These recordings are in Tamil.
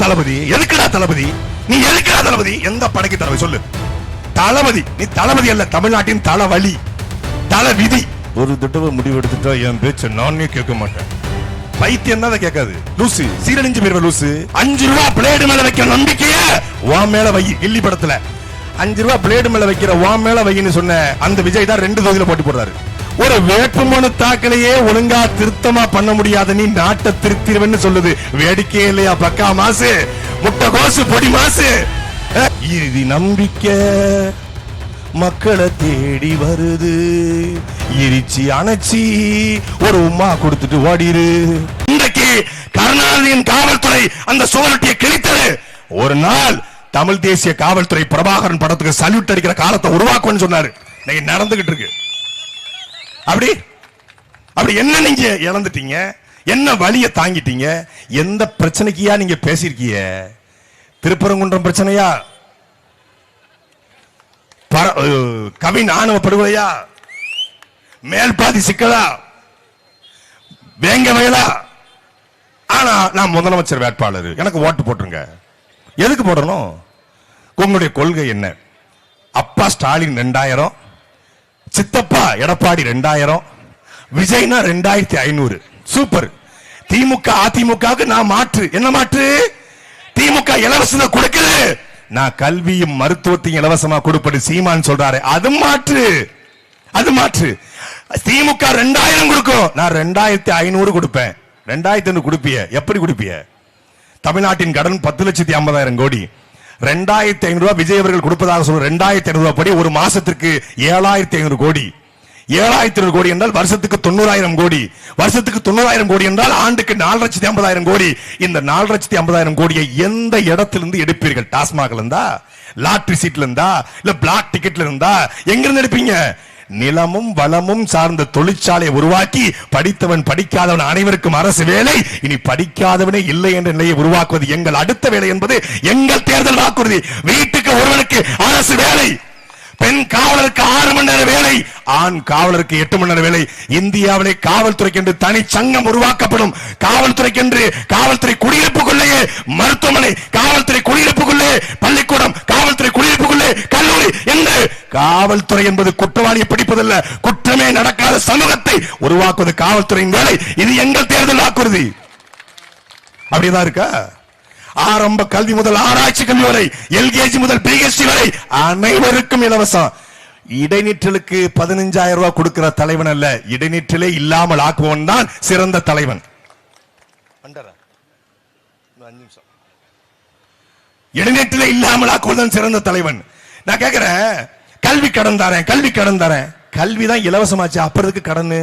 தளபதி? எதுக்குடா தளபதி? நீ எதுக்குடா தளபதி? எந்த படைக்கு தளபதி சொல்லு? தளபதி நீ தளபதி அல்ல, தமிழ்நாட்டின் தலைவலி, தலை விதி. ஒரு தடவை முடிவெடுத்துட்டா என் பேச்ச நானே கேட்க மாட்டேன். பைத்தியம் தான் கேட்காது. லூசு, சீரழிஞ்சு போயிருவ லூசு. 5 ரூபா பிளேடு மேல வைக்கிற நம்பிக்கைய உன் மேல வை. கில்லி படத்துல 5 ரூபா பிளேடு மேல வைக்கிற உன் மேல வைன்னு சொன்ன அந்த விஜய் தான் 2 தொகுதியில போட்டி போடுறாரு. ஒரு வேட்புமனு தாக்கலையே ஒழுங்கா திருத்தமா பண்ண முடியாத நீ நாட்டை திருத்திருவன்னு சொல்லுது. வேடிக்கையே இல்லையா? பக்கா மாசு, முட்டை கோசு, பொடி மாசு. இறுதி நம்பிக்கை மக்களை தேடி வருது. எரிச்சி அணைச்சி ஒரு உமா கொடுத்துட்டு ஓடிரு. இன்றைக்கு கருணாநிதியின் காவல்துறை அந்த சுவரொட்டியை கிழித்தது. ஒரு நாள் தமிழ் தேசிய காவல்துறை பிரபாகரன் படத்துக்கு சல்யூட் அடிக்கிற காலத்தை உருவாக்குன்னு சொன்னாரு. இன்னைக்கு நடந்துகிட்டு இருக்கு. அப்படி என்ன நீங்க இழந்துட்டீங்க? என்ன வலிய தாங்கிட்டீங்க? எந்த பிரச்சனைக்கியா நீங்க பேசிருக்கீங்க? திருப்பரங்குன்றம் பிரச்சனையா? கவின் ஆணவ படுகொலையா? மேல்பாதி சிக்கலா? வேங்க வயலா? ஆனா நான் முதலமைச்சர் வேட்பாளர், எனக்கு ஓட்டு போட்டுருங்க. எதுக்கு போடணும்? உங்களுடைய கொள்கை என்ன? அப்பா ஸ்டாலின் 2000, சித்தப்பா எடப்பாடி 2000, விஜய்னா 2500. சூப்பர். திமுக அதிமுக நான் மாற்று. என்ன மாற்று? திமுக இலவசமா கொடுக்குது, நான் கல்வியும் மருத்துவத்தையும் இலவசமா கொடுப்பது சீமான் சொல்றாரு. அது மாற்று, அது மாற்று. திமுக 2000 கொடுக்கும், நான் 2500 கொடுப்பேன். 2500 கொடுப்பிய? எப்படி கொடுப்பிய? தமிழ்நாட்டின் கடன் 10,50,000 கோடி. 2500 ரூபாய் விஜய் அவர்கள் கொடுப்பதாக சொல்ற 2500 ரூபாய் படி ஒரு மாசத்திற்கு 7,500 கோடி. 7,500 கோடி என்றால் வருஷத்துக்கு 90,000 கோடி. வருஷத்துக்கு 90,000 கோடி என்றால் ஆண்டுக்கு 4,50,000 கோடி. இந்த 4,50,000 கோடியை எந்த இடத்திலிருந்து எடுப்பீர்கள்? டாஸ்மாக்ல இருந்தா, லாட்டரி சீட்ல இருந்தா, இல்ல பிளாக் டிக்கெட்ல இருந்தா? எங்க இருந்து எடுப்பீங்க? நிலமும் வளமும் சார்ந்த தொழிற்சாலையை உருவாக்கி படித்தவன் படிக்காதவன் அனைவருக்கும் அரசு வேலை, இனி படிக்காதவனே இல்லை என்ற நிலையை உருவாக்குவது எங்கள் அடுத்த வேலை என்பது எங்கள் தேர்தல் வாக்குறுதி. வீட்டுக்கு ஒருவனுக்கு அரசு வேலை, பெண் காவலருக்கு 6 மணி நேர வேலை, ஆண் காவலருக்கு 8 மணி நேர வேலை. இந்தியாவிலே காவல்துறைக்கு என்று தனி சங்கம் உருவாக்கப்படும். காவல்துறைக்கு என்று காவல்துறை குடியிருப்புக்குள்ளேயே மருத்துவமனை, காவல்துறை குடியிருப்புக்குள்ளே பள்ளிக்கூடம், காவல்துறை குடியிருப்புக்குள்ளே கல்லூரி என்று. காவல்துறை என்பது குற்றவாளியை பிடிப்பதல்ல, குற்றமே நடக்காத சமூகத்தை உருவாக்குவது காவல்துறையின் வேலை. இது எங்கள் தேர்தல் வாக்குறுதி. அப்படிதான் இருக்கா? ஆரம்ப கல்வி முதல் ஆராய்ச்சி கல்வி வரை, எல்கேஜி முதல் பிஹெச்டி வரை அனைவருக்கும் இலவசம். இடைநிற்றலுக்கு 15,000 ரூபாய் கொடுக்கிற தலைவன் அல்ல, இடைநிற்றலே இல்லாமல் ஆக்குவன் தான் சிறந்த தலைவன். இடைநிற்றலே இல்லாமல் ஆக்குவன் சிறந்த தலைவன். நான் கேட்கிறேன், கல்வி கடன் தரேன், கல்வி கடன் தரேன். கல்விதான் இலவசமாச்சு, அப்புறத்துக்கு கடன்?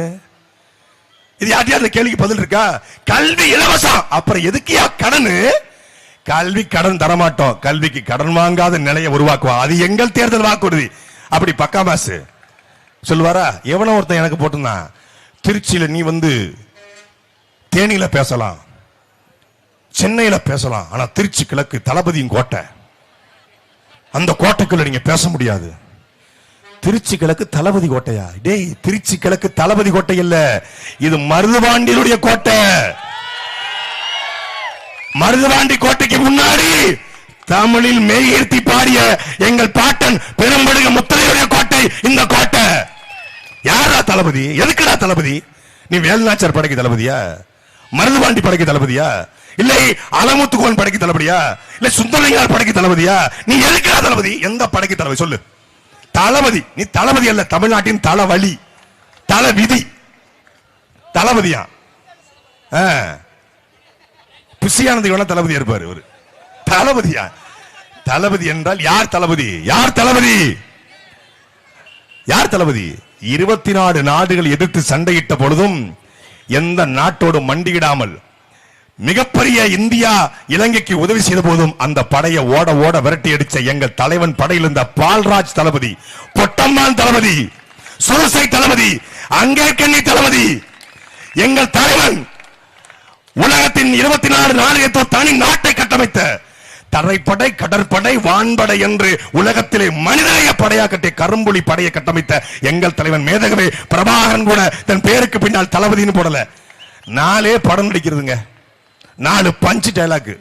இது யார்ட்டையாவது கேள்விக்கு பதில் இருக்கா? கல்வி இலவசம், அப்புறம் எதுக்கு கடன்? கல்வி கடன் தரமாட்டோம், கல்விக்கு கடன் வாங்காத நிலையை உருவாக்குவோம். அது எங்கள் தேர்தல் வாக்குறுதி. அப்படி பக்கா மாசு சொல்லுவாரா? எவனோ ஒருத்தன் எனக்கு போட்டுந்தான், திருச்சியில நீ வந்து தேனியில பேசலாம், சென்னையில பேசலாம், ஆனா திருச்சி கிழக்கு தளபதியின் கோட்டை, அந்த கோட்டைக்குள்ள நீங்க பேச முடியாது. திருச்சி கிழக்கு தளபதி கோட்டையா? டேய், திருச்சி கிழக்கு தளபதி கோட்டை இல்ல, இது மருதுபாண்டியனுடைய கோட்டை. மருதுபாண்டி கோட்டைக்கு முன்னாடி தமிழில் மெய்யெழுத்தி பாடிய எங்கள் பாட்டன் பெரும்படுக முத்தரையுடைய கோட்டை இந்த கோட்டை. யாரா தளபதி? எதுக்குடா தளபதி? நீ வேலுநாச்சியார் படைக்கு தளபதியா? மருதுபாண்டி படைக்கு தளபதியா? இல்லை அலமுத்துக்கோன் படைக்கு தளபதியா? இல்ல சுந்தரலிங்கார் படைக்கு தளபதியா? நீ எதுக்குடா தளபதி? எந்த படைக்கு தளபதி சொல்லு? தளபதி நீ தளபதி அல்ல, தமிழ்நாட்டின் தலைவலி, தலை விதி. தளபதியா? புசியானது வேணா தளபதியா இருப்பாரு. ஒரு தளபதியா? தளபதி என்றால் யார் தளபதி? யார் தளபதி? யார் தளபதி? 24 நாடுகள் எதிர்த்து சண்டையிட்ட பொழுதும் எந்த நாட்டோடு மண்டியிடாமல் மிகப்பெரிய இந்தியா இலங்கைக்கு உதவி செய்த போதும் அந்த படையை ஓட ஓட விரட்டி அடிச்ச எங்கள் தலைவன் படையில் இருந்த பால்ராஜ் தளபதி, பொட்டம்மான் தளபதி, சுரசை தளபதி, அங்கேற்கண்ணி தளபதி, எங்கள் தலைவன் உலகத்தின் 24 நாடுகளுக்கு தனி நாட்டை கட்டமைத்த தரைப்படை, கடற்படை, வான்படை என்று உலகத்திலே மனிதநேய படையா கட்டிய கரும்புலி படையை கட்டமைத்த எங்கள் தலைவன் மேதகவே பிரபாகரன் கூட தன் பேருக்கு பின்னால் தளபதினு போடல. 4 படம் நடிக்கிறதுங்க, 4 பஞ்ச் டயலாக்.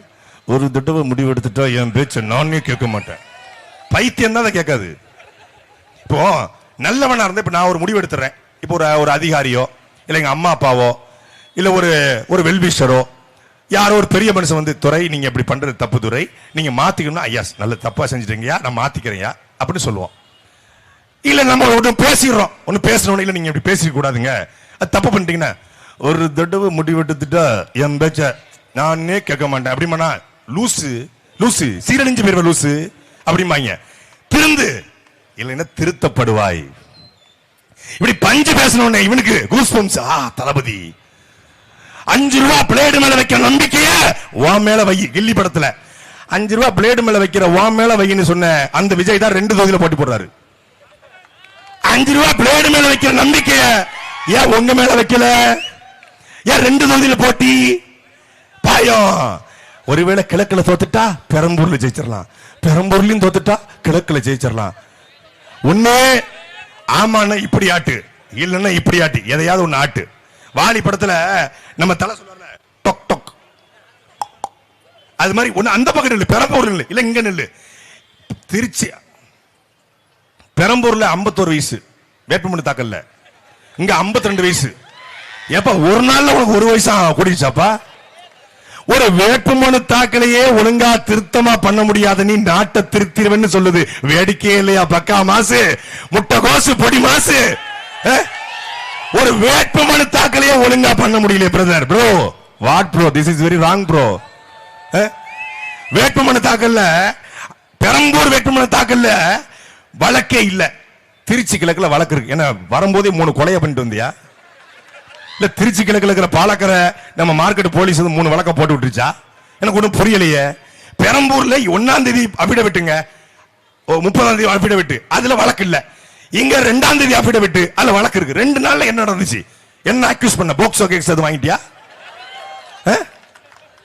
ஒரு தடவை முடிவு எடுத்துட்டா என் பேச்ச நானே கேட்க மாட்டேன். பைத்தியம் தான் அதை கேட்காது. இப்போ நல்லவனா இருந்தா இப்ப நான் ஒரு முடிவு எடுத்துறேன். இப்போ ஒரு அதிகாரியோ இல்ல எங்க அம்மா அப்பாவோ இல்ல ஒரு வெல்விஷரோ யாரோ ஒரு பெரிய மனுஷன் வந்து, துறை நீங்க இப்படி பண்றது தப்பு, துறை நீங்க மாத்திக்கணும்னா, ஐயா நல்ல தப்பா செஞ்சுட்டீங்கயா நான் மாத்திக்கிறேன்யா அப்படின்னு சொல்லுவோம். இல்ல நம்ம ஒண்ணு பேசிடுறோம், ஒண்ணு பேசணும், இல்ல நீங்க இப்படி பேசிக்க கூடாதுங்க, அது தப்பு பண்ணிட்டீங்கன்னா, ஒரு தடவை முடிவெடுத்துட்டா என் பேச்ச நானே கேட்க மாட்டேன் அப்படிமாண்ணா, லூசு லூசு சீரழிஞ்சு போயிருவ லூசு அப்படிமாங்க. திருந்து இல்லைன்னா திருத்தப்படுவாய். இப்படி பஞ்சு பேசணும் இவனுக்கு கூஸ்பம்ஸ். தளபதி 5 ரூபா பிளேடு மேல வைக்கிற நம்பிக்கைய உன் மேல வை. கில்லி படத்துல 5 ரூபா பிளேடு மேல வைக்கிற உன் மேல வைன்னு சொன்ன அந்த விஜய் தான் 2 தொகுதியில போட்டி போடுறாரு. 5 ரூபா பிளேடு மேல வைக்கிற நம்பிக்கைய ஏன் உங்க மேல வைக்கல? ஏன் 2 தொகுதியில போட்டி? பாயம். ஒருவேளை கிழக்குல தோத்துட்டா பெரம்பூர்ல ஜெயிச்சிடலாம், பெரம்பூர்லயும் தோத்துட்டா கிழக்குல ஜெயிச்சிடலாம். ஒண்ணு ஆமாண்ணா இப்படி ஆட்டு, இல்லன்னா இப்படி ஆட்டு, எதையாவது ஒண்ணு ஆட்டு. வாலி படத்துல நம்ம தலை சொல்ல டொக் டொக், அது மாதிரி ஒண்ணு அந்த பக்கம் நில்லு, பெரம்பூர் நில்லு, இல்ல இங்க நில்லு. திருச்சி பெரம்பூர்ல 51 வயசு வேட்புமனு தாக்கல்ல, இங்க 52 வயசு. ஏப்பா ஒரு நாள்ல உனக்கு 1 வயசா கூடிச்சாப்பா? ஒரு வேட்புமனு தாக்கலையே ஒழுங்கா திருத்தமா பண்ண முடியாத நீ நாட்டை திருத்திருவன்னு சொல்லுது. வேடிக்கையே இல்லையா? பக்கா மாசு, முட்டை கோசு, பொடி மாசு. ஒரு வேட்புமனு தாக்கலையே ஒழுங்கா பண்ண முடியல brother. Bro what bro, this is very wrong bro. வேட்புமனு தாக்கல்ல, பெரம்பூர் வேட்புமனு தாக்கல்ல வழக்கே இல்ல. திருச்சி கிழக்குல வழக்கு இருக்கு. ஏன்னா வரும்போதே 3 கொலையை பண்ணிட்டு வந்தியா? இல்ல திருச்சி கிழக்குல இருக்கிற பாலக்கரை நம்ம மார்க்கெட் போலீஸ் 3 வழக்க போட்டு விட்டுருச்சா? எனக்கு ஒன்றும் புரியலையே. பெரம்பூர்ல 1ஆம் தேதி அபிடவிட்டுங்க, 30ஆம் தேதி அபிடவிட்டு, அதுல வழக்கு இல்ல. இங்க 2ஆம் தேதி அபிடவிட்டு, அதுல வழக்கு இருக்கு. 2 நாள்ல என்ன நடந்துச்சு? என்ன அக்யூஸ் பண்ண? போக்சோ கேஸ் அது வாங்கிட்டியா?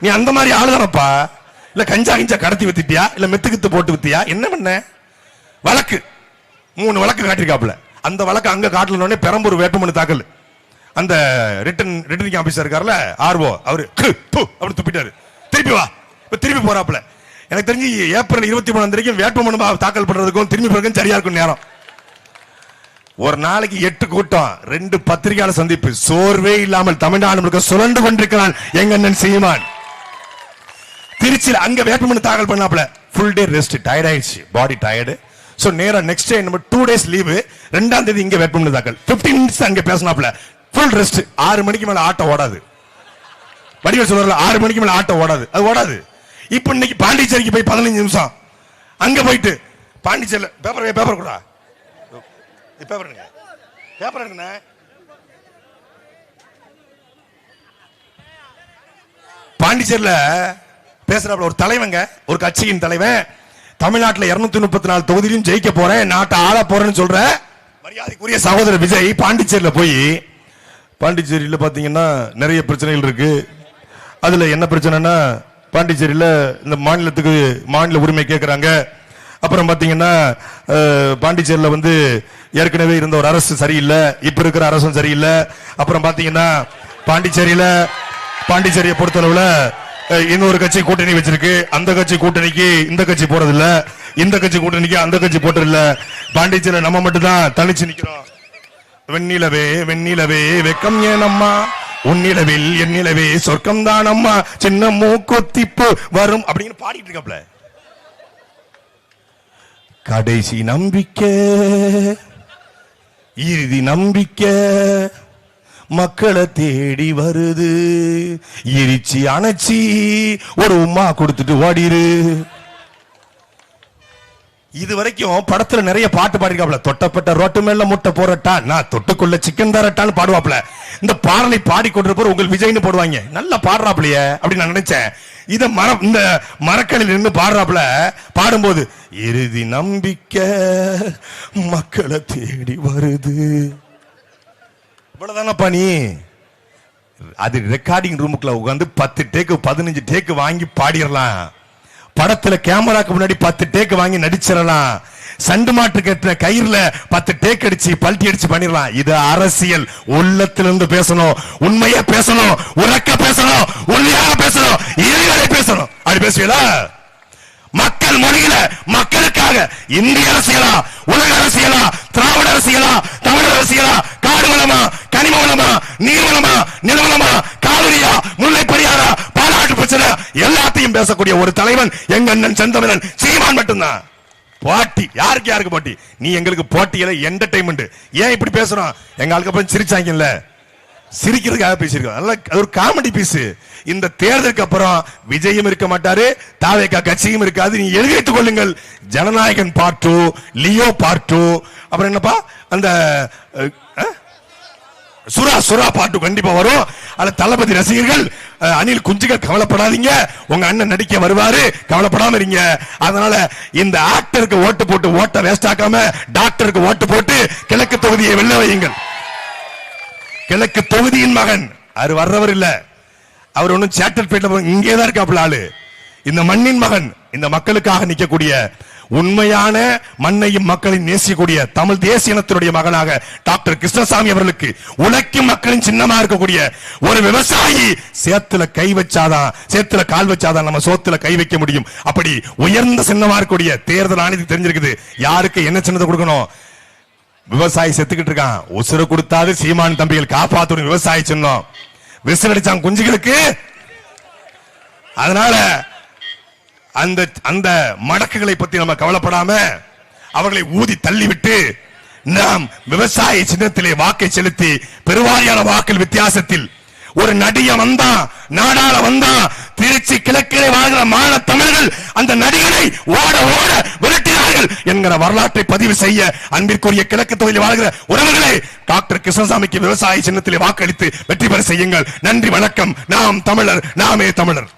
நீ அந்த மாதிரி ஆளுதானப்பா? இல்ல கஞ்சா கிஞ்சா கடத்தி வித்திட்டியா? இல்ல மெத்துக்கித்து போட்டு வித்தியா? என்ன பண்ண? வழக்கு 3 வழக்கு காட்டிருக்காப்புல. அந்த வழக்கு அங்க காட்டலனே பெரம்பூர் வேட்புமனு தாக்கல். அந்த ரிட்டர்னிங் ஆபீசர் இருக்கார்ல ஆர்ஓ, அவரு அப்படி துப்பிட்டாரு. திருப்பி வா, திருப்பி போறாப்புல. எனக்கு தெரிஞ்சு ஏப்ரல் 23ஆம் தேதிக்கு வேட்புமனு தாக்கல் பண்றதுக்கும் திரும்பி போறதுக்கும் சரியா இருக்கும் நேரம். ஒரு நாளைக்கு 8 கூட்டம், 2 பத்திரிகையாளர் சந்திப்பு, சோர்வே இல்லாமல் தமிழ்நாடு முழுக்க சுழண்டு கொண்டிருக்கிறான் எங்க அண்ணன் சீமான். திருச்சியில் அங்க வேட்புமனு தாக்கல் பண்ணாப்புல, ஃபுல் டே ரெஸ்ட், டயர்ட் ஆயிடுச்சு, பாடி டயர்டு. சோ நேரா நெக்ஸ்ட் டே நம்ம 2 டேஸ் லீவு. 2ஆம் தேதி இங்க வேட்புமனு தாக்கல், 15 மினிட்ஸ் அங்க பேசினாப்புல, ஃபுல் ரெஸ்ட். 6 மணிக்கு மேல ஆட்டோ ஓடாது. வடிவேல் சொல்றாரு 6 மணிக்கு மேல ஆட்டோ ஓடாது, அது ஓடாது. இப்ப இன்னைக்கு பாண்டிச்சேரிக்கு போய் 15 நிமிஷம் அங்க போயிட்டு, பாண்டிச்சேரியில பேப்பர் கூட பேப்பர் எடுங்க, பேப்பர் எடுங்க. பாண்டிச்சேரியில பேசுறாப்புல ஒரு தலைவங்க, ஒரு கட்சியின் தலைவன், தமிழ்நாட்டில் 234 தொகுதியிலும் ஜெயிக்க போறேன், நாட்டை ஆள போறேன்னு சொல்ற மரியாதைக்குரிய சகோதரர் விஜய் பாண்டிச்சேரியில போய், பாண்டிச்சேரியில பாத்தீங்கன்னா நிறைய பிரச்சனைகள் இருக்கு. அதுல என்ன பிரச்சனைனா, பாண்டிச்சேரியில இந்த மாநிலத்துக்கு மாநில உரிமை கேட்கிறாங்க. அப்புறம் பாத்தீங்கன்னா பாண்டிச்சேரியில வந்து ஏற்கனவே இருந்த ஒரு அரசு சரியில்லை, இப்ப இருக்கிற அரசும் சரியில்லை. அப்புறம் பாத்தீங்கன்னா பாண்டிச்சேரியை பொறுத்தளவுல இன்னொரு கட்சி கூட்டணி வச்சிருக்கு. அந்த கட்சி கூட்டணிக்கு இந்த கட்சி போறதில்ல, இந்த கட்சி கூட்டணிக்கு அந்த கட்சி போட்டதில்ல. பாண்டிச்சேரியில நம்ம மட்டும் தான் தனிச்சு நிக்கிறோம். வெண்ணிலவே வெண்ணிலவே வெக்கம் ஏனம்மா, உன்னிலவில் என்னிலவே சொர்க்கம் தான் அம்மா, சின்ன மூக்குத்திப்பு வரும் அப்படின்னு பாடிட்டு இருக்காப்ல. கடைசி நம்பிக்கை, இறுதி நம்பிக்கை மக்களை தேடி வருது, எரிச்சி அணைச்சி ஒரு உமா கொடுத்துட்டு ஓடிரு. இது வரைக்கும் படத்துல நிறைய பாட்டு பாடிருக்காப்ல. தொட்டப்பட்ட ரோட்டு மேல முட்டை போறட்டா, நான் தொட்டுக்குள்ள சிக்கன் தரட்டான்னு பாடுவாப்ல. இந்த பாடலை பாடிக்கொண்டிருப்போர் உங்கள் விஜய்னு போடுவாங்க. நல்லா பாடுறாப்லையே அப்படின்னு நான் நினைச்சேன். இத இந்த மரக்கலில் நின்று பாடுறாப்ல. பாடும்போது இறுதி நம்பிக்கை மக்களை தேடி வருது, இவ்வளவுதானப்பா நீ. அது ரெக்கார்டிங் ரூமுக்குள்ள உட்காந்து 10 டேக்கு 15 டேக்கு வாங்கி பாடிடலாம். படத்துல கேமராக்கு முன்னாடி 10 டேக்கு வாங்கி நடிச்சிடலாம். சண்டு மாட்டு கட்டின கயிறுல 10 டேக் அடிச்சு பல்ட்டி அடிச்சு பண்ணிடலாம். இது அரசியல். உள்ளத்திலிருந்து பேசணும், உண்மையா பேசணும், உறக்க பேசணும், உண்மையாக பேசணும், இறைவனை பேசணும். அப்படி பேசுவீங்களா? மக்கள் மொழியில மக்களுக்காக இந்திய அரசியலா, உலக அரசியலா, திராவிட அரசியலா, தமிழ் அரசியலா, காடு வளமா, கனிம வளமா, நீர் வளமா, நிலவளமா, காவிரியா, முல்லை பெரியாரா, பாலாற்று பிரச்சனை எல்லாத்தையும் பேசக்கூடிய ஒரு தலைவன் எங்க அண்ணன் செந்தமிழன் சீமான் மட்டும்தான். போட்டி யாருக்கு போட்டி? நீ எங்களுக்கு போட்டியில என்டர்டைன்மெண்ட். ஏன் இப்படி பேசுறோம்? எங்க ஆளுக்கு அப்புறம் சிரிச்சாங்கல்ல, சிரிக்கிறதுக்காக பேசியிருக்கோம். அது ஒரு காமெடி பீஸ். இந்த தேர்தலுக்கு அப்புறம் விஜயும் இருக்க மாட்டாரு, தாவேகா கட்சியும் இருக்காது. நீ எழுதிட்டுக் கொள்ளுங்கள். ஜனநாயகன் பார்ட் 2, லியோ பார்ட் 2, அப்புறம் என்னப்பா அந்த சுறா பார்ட் 2 கண்டிப்பா வரும். அதுல தளபதி ரசிகர்கள், அனில் குஞ்சுகள் கவலைப்படாதீங்க, உங்க அண்ணன் நடிக்க வருவாரு, கவலைப்படாம இருங்க. அதனால இந்த ஆக்டருக்கு ஓட்டு போட்டு ஓட்ட வேஸ்ட் ஆக்காம டாக்டருக்கு ஓட்டு போட்டு கிழக்கு தொகுதியை வெல்ல வையுங்கள். கிழக்கு தொகுதியின் மகன் அவர் வர்றவர் இல்ல, அவர் ஒன்னும் சேட்டல்பேட்ல இங்கேதான் இருக்காப்புல ஆளு. இந்த மண்ணின் மகன், இந்த மக்களுக்காக நிற்கக்கூடிய உண்மையான மண்ணையும் மக்களையும் நேசிக்கக்கூடிய தமிழ் தேசிய இனத்தினுடைய மகனாக டாக்டர் கிருஷ்ணசாமி அவர்களுக்கு உழைக்கும் மக்களின் சின்னமா இருக்கக்கூடிய ஒரு விவசாயி சேத்துல கை வச்சாதான், சேத்துல கால் வச்சாதான் நம்ம சோத்துல கை வைக்க முடியும். அப்படி உயர்ந்த சின்னமா இருக்கக்கூடிய தேர்தல் ஆணையத்துக்கு தெரிஞ்சிருக்குது யாருக்கு என்ன சின்னத்தை கொடுக்கணும். விவசாயி செத்துக்கிட்டு இருக்கான், உசுர கொடுத்தாது சீமான் தம்பிகள் காப்பாத்தணும். விவசாயி சின்னம் விசில் அடிச்சாங்க குஞ்சுகளுக்கு. அதனால அந்த மடக்குகளை பத்தி நம்ம கவலைப்படாம அவர்களை ஊதி தள்ளிவிட்டு நாம் விவசாய சின்னத்திலே வாக்கை செலுத்தி பெருவாரியான வாக்கள் வித்தியாசத்தில் ஒரு நடிக வந்தா, நாடாள வந்தா, திருச்சி கிழக்கிலே வாழ்கிற மாநில தமிழர்கள் அந்த நடிகனை ஓட ஓட விரட்டினார்கள் என்கிற வரலாற்றை பதிவு செய்ய அன்பிற்குரிய கிழக்கு தொகுதியில் வாழ்கிற உறவுகளே, டாக்டர் கிருஷ்ணசாமிக்கு விவசாய சின்னத்திலே வாக்களித்து வெற்றி பெற செய்யுங்கள். நன்றி, வணக்கம். நாம் தமிழர், நாமே தமிழர்.